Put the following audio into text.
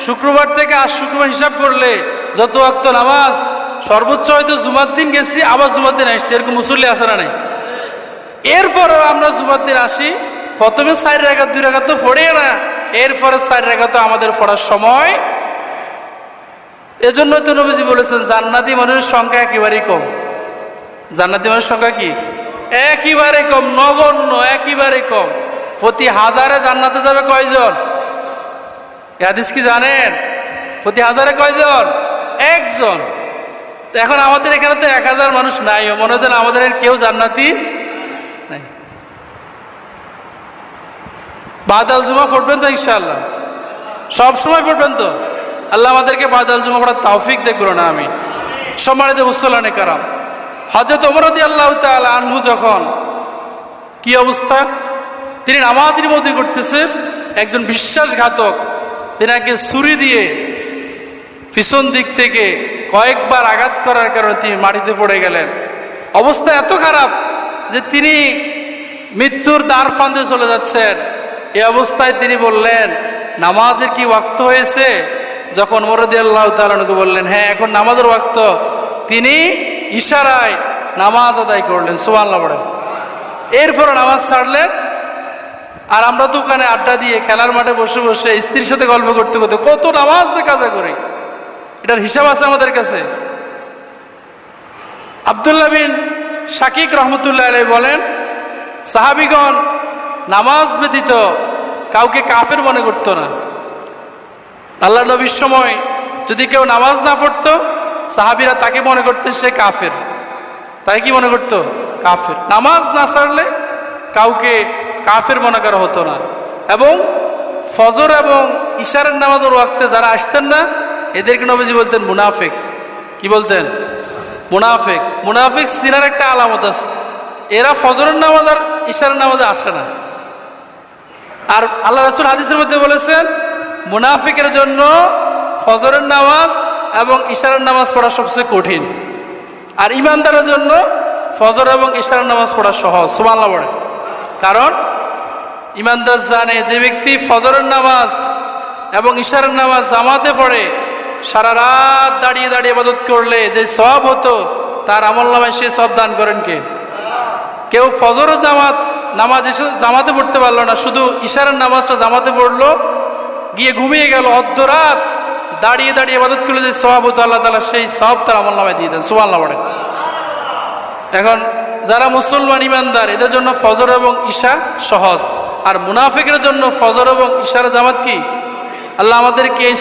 শুক্রবার থেকে আজ শুক্রবার হিসাব করলে যত ওয়াক্ত নামাজ, সর্বোচ্চ হয়তো জুমার দিন গেছি, আবার জুমার দিন আসছি, এরকম মুসল্লি আছে না নাই? এরপরেও আমরা জুমার দিন আসি, প্রথমে 4 রাকাত 2 রাকাত তো পড়ে না, এরপরে 4 রাকাত আমাদের পড়ার সময়। এজন্যই তো নবীজি বলেছেন জান্নাতি মানুষের সংখ্যা একেবারেই কম। জান্নাতি মানুষের সংখ্যা কি? একেবারে কম, নগণ্য, একেবারে কম। প্রতি 1000-এ জান্নাতে যাবে কয়জন? এই হাদিস কি জানেন? প্রতি 1000-এ কয়জন? 1 জন। এখন আমাদের এখানে তো 1000 মানুষ নাই, মনে হচ্ছে আমাদের কেউ জান্নাতি নাই। বাদাল জুমা পড়বেন তো ইনশাআল্লাহ? সব সময় পড়বেন তো? আল্লাহ আমাদেরকে বাদাল জুমা পড়ার তৌফিক দেখ বলো না আমি। সম্মানিত মুসল্লানে কারাম, হযরত ওমর রাদিয়াল্লাহু তাআলা আনহু যখন কি অবস্থা, তিনি নামাজের মধ্যে করতেছে, একজন বিশ্বাসঘাতক তিনাকে ছুরি দিয়ে পিছন দিক থেকে কয়েকবার আঘাত করার কারণে তিনি মাটিতে পড়ে গেলেন। অবস্থা এত খারাপ যে তিনি মৃত্যুর দ্বার প্রান্তে চলে যাচ্ছেন। এই অবস্থায় তিনি বললেন নামাজের কি ওয়াক্ত হয়েছে? যখন ওমর রাদিয়াল্লাহু তাআলা আনহু বললেন হ্যাঁ এখন নামাজের ওয়াক্ত, তিনি ইশারায় নামাজ আদায় করলেন। সুবহানাল্লাহ বলেন। এরপর নামাজ ছাড়লেন। আর আমরা দোকানে আড্ডা দিয়ে খেলার মাঠে বসে বসে স্ত্রীর সাথে গল্প করতে করতে কত নামাজ যে কাজা করি, এটার হিসাব আছে আমাদের কাছে। আব্দুল্লাহ বিন শাকিক রহমতুল্লাহ আলাইহি বলেন সাহাবীগণ নামাজ ব্যতীত কাউকে কাফের মনে করতো না। আল্লাহ নবীর সময় যদি কেউ নামাজ না পড়তো, সাহাবীরা তাকে মনে করতেন সে কাফের। তাই কি মনে করতো? কাফের। নামাজ না ছাড়লে কাউকে কাফের মনে করা হতো না। এবং ফজর এবং ইশারের নামাজের ওয়াক্তে যারা আসতেন না, এদেরকে নবীজি বলতেন মুনাফিক। কি বলতেন? মুনাফিক। মুনাফিক সিনার একটা আলামত আছে, এরা ফজরের নামাজ আর ইশারের নামাজে আসে না। আর আল্লাহ রাসূল হাদিসের মধ্যে বলেছেন মুনাফিকের জন্য ফজরের নামাজ এবং ইশারের নামাজ পড়া সবচেয়ে কঠিন, আর ইমানদারের জন্য ফজর এবং ইশারের নামাজ পড়া সহজ। সুবহানাল্লাহ বলেন। কারণ ইমানদার জানে যে ব্যক্তি ফজরের নামাজ এবং ইশারের নামাজ জামাতে পড়ে, সারা রাত দাঁড়িয়ে দাঁড়িয়ে ইবাদত করলে যে সওয়াব হতো তার আমলনামায় সে সওয়াব দান করেন কে? কেউ ফজর নামাজ জামাতে পড়তে পারলো না, শুধু ইশারের নামাজটা জামাতে পড়লো, গিয়ে ঘুমিয়ে গেল, অর্ধরাত দাঁড়িয়ে দাঁড়িয়ে ইবাদত করলে যে সওয়াব হতো আল্লাহ তাআলা সেই সওয়াব তার আমলনামায় দিয়ে দেন। সুবহানাল্লাহ বলেন। এখন যারা মুসলমান ইমানদার এদের জন্য ফজর এবং ইশা সহজ, আর মুনাফিকের জন্য ফজর এবং ইশার জামাত কি? আল্লাহ আমাদেরকে এই